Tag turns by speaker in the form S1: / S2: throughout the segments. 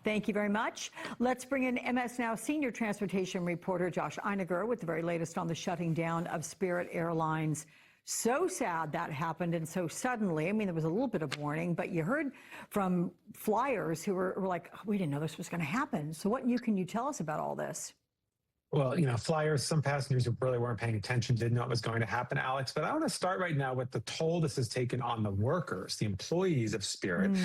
S1: Thank you very much. Let's bring in MSNOW senior transportation reporter Josh Einiger with the very latest on the shutting down of Spirit Airlines. So sad that happened and so suddenly. I mean, there was a little bit of warning, but you heard from flyers who were like, oh, we didn't know this was going to happen. So what can you tell us about all this?
S2: Well, flyers, some passengers who really weren't paying attention didn't know what was going to happen, Alex. But I want to start right now with the toll this has taken on the workers, the employees of Spirit.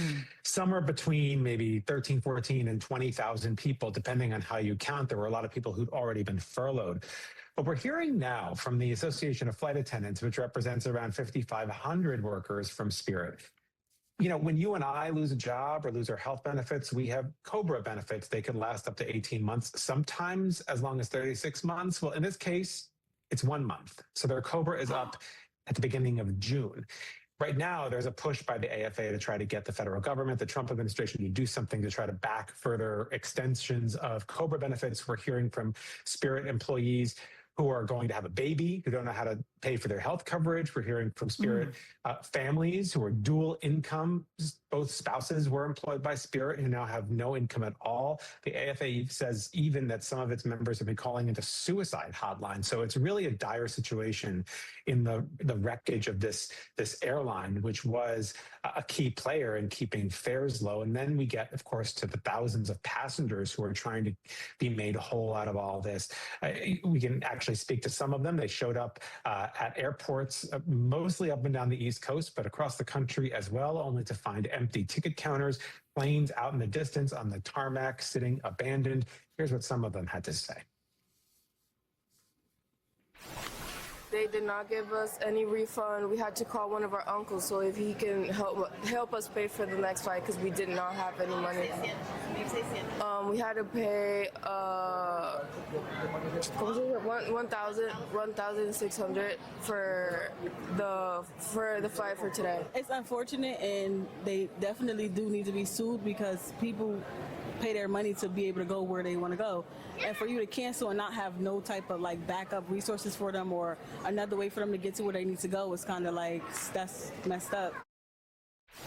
S2: Somewhere between maybe 13, 14, and 20,000 people, depending on how you count. There were a lot of people who'd already been furloughed. But we're hearing now from the Association of Flight Attendants, which represents around 5,500 workers from Spirit. When you and I lose a job or lose our health benefits, we have COBRA benefits. They can last up to 18 months, sometimes as long as 36 months. Well, in this case, it's 1 month. So their COBRA is up at the beginning of June. Right now, there's a push by the AFA to try to get the federal government, the Trump administration, to do something to try to back further extensions of COBRA benefits. We're hearing from Spirit employees who are going to have a baby, who don't know how to pay for their health coverage. We're hearing from Spirit families who are dual income. Both spouses were employed by Spirit who now have no income at all. The AFA says even that some of its members have been calling into suicide hotlines. So it's really a dire situation in the wreckage of this airline, which was a key player in keeping fares low. And then we get, of course, to the thousands of passengers who are trying to be made whole out of all this. We can actually speak to some of them. They showed up at airports, mostly up and down the East Coast, but across the country as well, only to find empty ticket counters, planes out in the distance on the tarmac, sitting abandoned. Here's what some of them had to say.
S3: They did not give us any refund. We had to call one of our uncles so if he can help us pay for the next flight because we did not have any money. We had to pay $1,600 for the flight for today.
S4: It's unfortunate, and they definitely do need to be sued because people pay their money to be able to go where they want to go. And for you to cancel and not have no type of backup resources for them or another way for them to get to where they need to go is kind of that's messed up.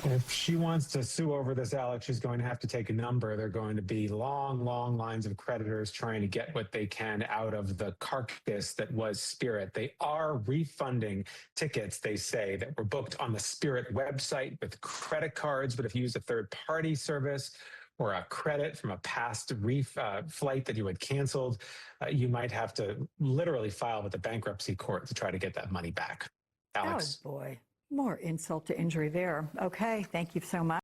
S2: If she wants to sue over this, Alex, she's going to have to take a number. There are going to be long, long lines of creditors trying to get what they can out of the carcass that was Spirit. They are refunding tickets, they say, that were booked on the Spirit website with credit cards, but if you use a third-party service or a credit from a past flight that you had canceled, you might have to literally file with the bankruptcy court to try to get that money back. Alex.
S1: Oh, boy. More insult to injury there. Okay, thank you so much.